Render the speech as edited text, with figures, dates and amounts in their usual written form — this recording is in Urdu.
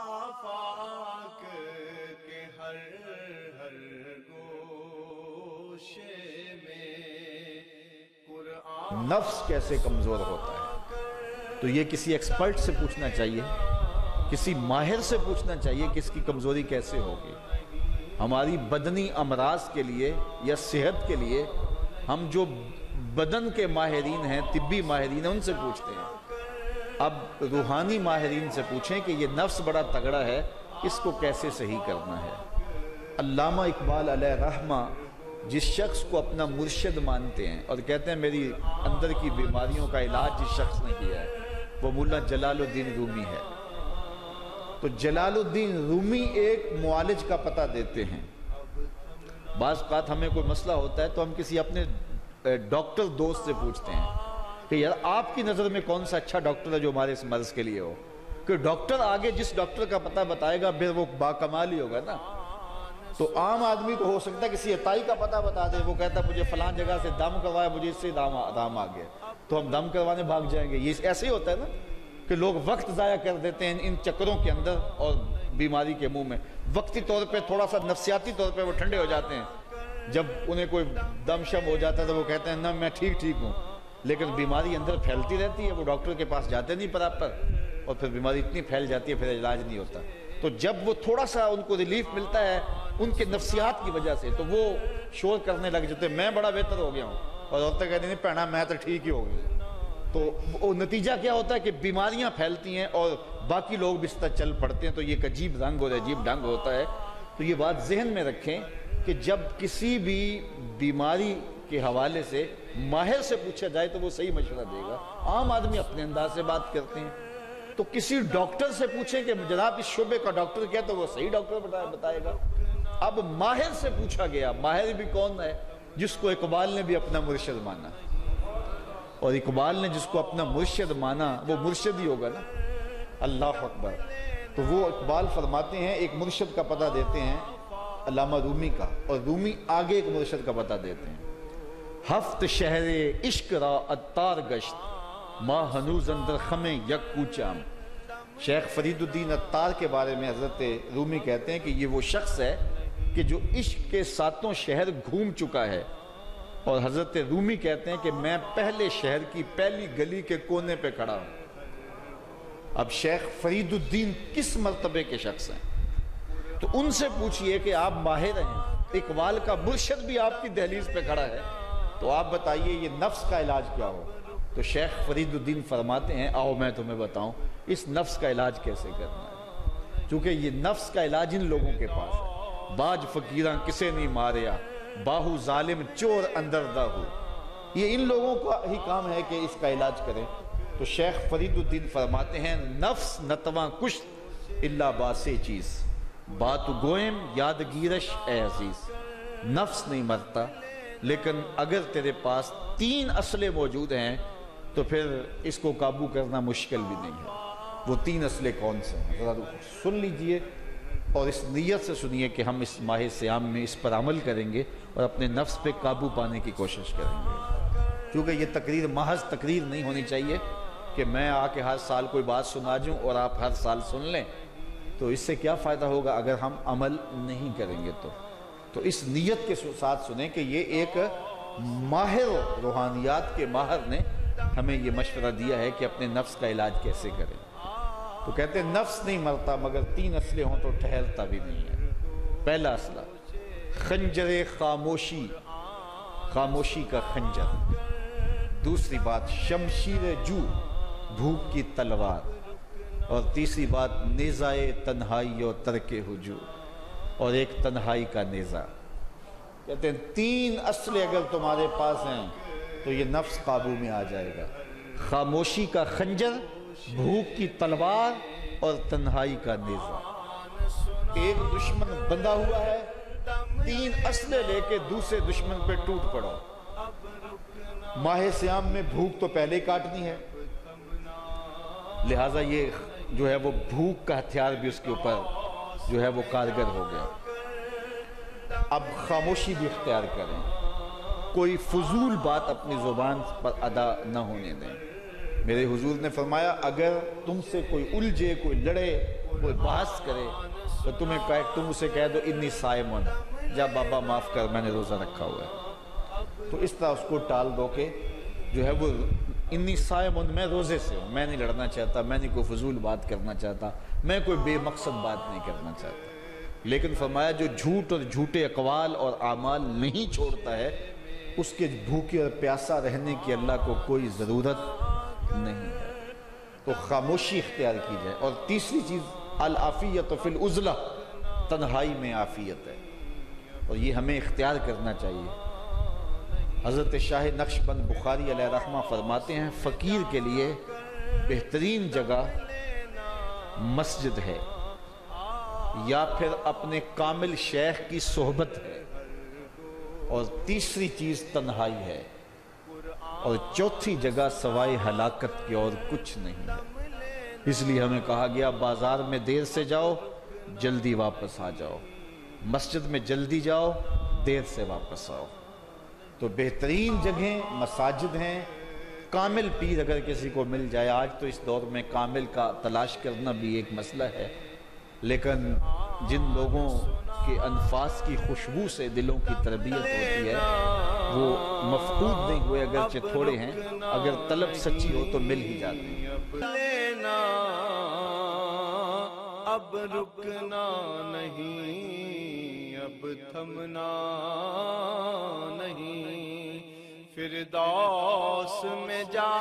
آفاق کے ہر ہر گوشے میں قرآن۔ نفس کیسے کمزور ہوتا ہے تو یہ کسی ایکسپرٹ سے پوچھنا چاہیے، کسی ماہر سے پوچھنا چاہیے کہ اس کی کمزوری کیسے ہوگی۔ ہماری بدنی امراض کے لیے یا صحت کے لیے ہم جو بدن کے ماہرین ہیں، طبی ماہرین ہیں، ان سے پوچھتے ہیں۔ اب روحانی ماہرین سے پوچھیں کہ یہ نفس بڑا تگڑا ہے، اس کو کیسے صحیح کرنا ہے۔ علامہ اقبال علیہ رحمہ جس شخص کو اپنا مرشد مانتے ہیں اور کہتے ہیں میری اندر کی بیماریوں کا علاج جس شخص نے کیا ہے وہ مولا جلال الدین رومی ہے۔ تو جلال الدین رومی ایک معالج کا پتہ دیتے ہیں۔ بعض اوقات ہمیں کوئی مسئلہ ہوتا ہے تو ہم کسی اپنے ڈاکٹر دوست سے پوچھتے ہیں کہ یار آپ کی نظر میں کون سا اچھا ڈاکٹر ہے جو ہمارے اس مرض کے لیے ہو، کہ ڈاکٹر آگے جس ڈاکٹر کا پتہ بتائے گا پھر وہ باکمال ہی ہوگا نا۔ تو عام آدمی تو ہو سکتا ہے کسی عطائی کا پتہ بتا دے، وہ کہتا ہے مجھے فلان جگہ سے دم کروایا، مجھے اس سے دم آ گیا، تو ہم دم کروانے بھاگ جائیں گے۔ یہ ایسے ہی ہوتا ہے نا کہ لوگ وقت ضائع کر دیتے ہیں ان چکروں کے اندر اور بیماری کے منہ میں۔ وقتی طور پہ تھوڑا سا نفسیاتی طور پہ وہ ٹھنڈے ہو جاتے ہیں، جب انہیں کوئی دم شم ہو جاتا ہے تو وہ کہتے ہیں نا میں ٹھیک ہوں، لیکن بیماری اندر پھیلتی رہتی ہے، وہ ڈاکٹر کے پاس جاتے نہیں پراپر، اور پھر بیماری اتنی پھیل جاتی ہے پھر علاج نہیں ہوتا۔ تو جب وہ تھوڑا سا ان کو ریلیف ملتا ہے ان کے نفسیات کی وجہ سے تو وہ شور کرنے لگ جاتے ہیں میں بڑا بہتر ہو گیا ہوں، اور عورتیں کہتی ہیں پہنا میں تو ٹھیک ہی ہو گئی۔ تو وہ نتیجہ کیا ہوتا ہے کہ بیماریاں پھیلتی ہیں اور باقی لوگ بھی اس طرح چل پڑتے ہیں، تو یہ ایک عجیب رنگ اور عجیب ڈھنگ ہوتا ہے۔ تو یہ بات ذہن میں رکھیں کہ جب کسی بھی بیماری کے حوالے سے ماہر سے پوچھا جائے تو وہ صحیح مشورہ دے گا۔ عام آدمی اپنے انداز سے بات کرتے ہیں، تو کسی ڈاکٹر سے پوچھیں کہ جناب اس شعبے کا ڈاکٹر کیا، تو وہ صحیح ڈاکٹر بتائے گا۔ اب ماہر سے پوچھا گیا، ماہر بھی کون ہے؟ جس کو اقبال نے بھی اپنا مرشد مانا، اور اقبال نے جس کو اپنا مرشد مانا وہ مرشد ہی ہوگا نا۔ اللہ اکبر۔ تو وہ اقبال فرماتے ہیں ایک مرشد کا پتہ دیتے ہیں علامہ رومی کا، اور رومی آگے ایک مرشد کا پتہ دیتے ہیں۔ ہفت شہر عشق را عطار گشت ما ہنوز اندر خمیں یک کوچام۔ شیخ فرید الدین عطار کے بارے میں حضرت رومی کہتے ہیں کہ یہ وہ شخص ہے کہ جو عشق کے ساتوں شہر گھوم چکا ہے، اور حضرت رومی کہتے ہیں کہ میں پہلے شہر کی پہلی گلی کے کونے پہ کھڑا ہوں۔ اب شیخ فرید الدین کس مرتبے کے شخص ہیں؟ تو ان سے پوچھئے کہ آپ ماہر ہیں، اقبال کا مرشد بھی آپ کی دہلیز پہ کھڑا ہے، تو آپ بتائیے یہ نفس کا علاج کیا ہو؟ تو شیخ فرید الدین فرماتے ہیں آؤ میں تمہیں بتاؤں اس نفس کا علاج کیسے کرنا ہے، چونکہ یہ نفس کا علاج ان لوگوں کے پاس ہے۔ باج فقیراں کسے نہیں ماریا، باہو ظالم چور اندر دا ہو، یہ ان لوگوں کا ہی کام ہے کہ اس کا علاج کریں۔ تو شیخ فرید الدین فرماتے ہیں نفس نتواں کشت اللہ باسے چیز بات گوئم یادگیرش اے عزیز۔ نفس نہیں مرتا، لیکن اگر تیرے پاس 3 اسلحے موجود ہیں تو پھر اس کو قابو کرنا مشکل بھی نہیں ہے۔ وہ 3 اسلحے کون سے ہیں ذرا سن لیجئے، اور اس نیت سے سنیے کہ ہم اس ماہ صیام میں اس پر عمل کریں گے اور اپنے نفس پہ قابو پانے کی کوشش کریں گے۔ کیونکہ یہ تقریر محض تقریر نہیں ہونی چاہیے کہ میں آ کے ہر سال کوئی بات سنا جوں اور آپ ہر سال سن لیں، تو اس سے کیا فائدہ ہوگا اگر ہم عمل نہیں کریں گے۔ تو اس نیت کے ساتھ سنیں کہ یہ ایک ماہر روحانیات کے ماہر نے ہمیں یہ مشورہ دیا ہے کہ اپنے نفس کا علاج کیسے کریں۔ تو کہتے ہیں نفس نہیں مرتا مگر 3 اسلحے ہوں تو ٹھہرتا بھی نہیں ہے۔ پہلا اسلحہ خنجر خاموشی، خاموشی کا خنجر۔ دوسری بات شمشیر جو، بھوک کی تلوار۔ اور تیسری بات نیزائے تنہائی اور ترک ہجوم، اور ایک تنہائی کا نیزہ۔ کہتے ہیں 3 اسلحے اگر تمہارے پاس ہیں تو یہ نفس قابو میں آ جائے گا۔ خاموشی کا خنجر، بھوک کی تلوار اور تنہائی کا نیزہ۔ ایک دشمن بندھا ہوا ہے، 3 اسلحے لے کے دوسرے دشمن پہ ٹوٹ پڑو۔ ماہ صیام میں بھوک تو پہلے ہی کاٹنی ہے، لہٰذا یہ جو ہے وہ بھوک کا ہتھیار بھی اس کے اوپر جو ہے وہ کارگر ہو گیا۔ اب خاموشی بھی اختیار کریں، کوئی فضول بات اپنی زبان پر ادا نہ ہونے دیں۔ میرے حضور نے فرمایا اگر تم سے کوئی الجھے، کوئی لڑے کوئی بحث کرے تو تم اسے کہہ دو انی صائمن، جا بابا معاف کر میں نے روزہ رکھا ہوا ہے، تو اس طرح اس کو ٹال دو کہ جو ہے وہ انی صائمن، میں روزے سے ہوں، میں نہیں لڑنا چاہتا، میں نہیں کوئی فضول بات کرنا چاہتا، میں کوئی بے مقصد بات نہیں کرنا چاہتا۔ لیکن فرمایا جو جھوٹ اور جھوٹے اقوال اور اعمال نہیں چھوڑتا ہے اس کے بھوکے اور پیاسا رہنے کی اللہ کو کوئی ضرورت نہیں ہے، تو خاموشی اختیار کی جائے۔ اور تیسری چیز العافیت فی العزلہ، تنہائی میں عافیت ہے، اور یہ ہمیں اختیار کرنا چاہیے۔ حضرت شاہ نقشبند بخاری علیہ رحمہ فرماتے ہیں فقیر کے لیے بہترین جگہ مسجد ہے یا پھر اپنے کامل شیخ کی صحبت ہے، اور تیسری چیز تنہائی ہے، اور چوتھی جگہ سوائے ہلاکت کی اور کچھ نہیں ہے۔ اس لیے ہمیں کہا گیا بازار میں دیر سے جاؤ، جلدی واپس آ جاؤ، مسجد میں جلدی جاؤ، دیر سے واپس آؤ۔ تو بہترین جگہیں مساجد ہیں۔ کامل پیر اگر کسی کو مل جائے، آج تو اس دور میں کامل کا تلاش کرنا بھی ایک مسئلہ ہے، لیکن جن لوگوں کے انفاس کی خوشبو سے دلوں کی تربیت ہوتی ہے وہ مفقود نہیں ہوئے، اگرچہ تھوڑے ہیں، اگر طلب سچی ہو تو مل ہی جاتے ہیں۔ لینا اب رکنا نہیں، اب تھمنا نہیں، فردوس میں جا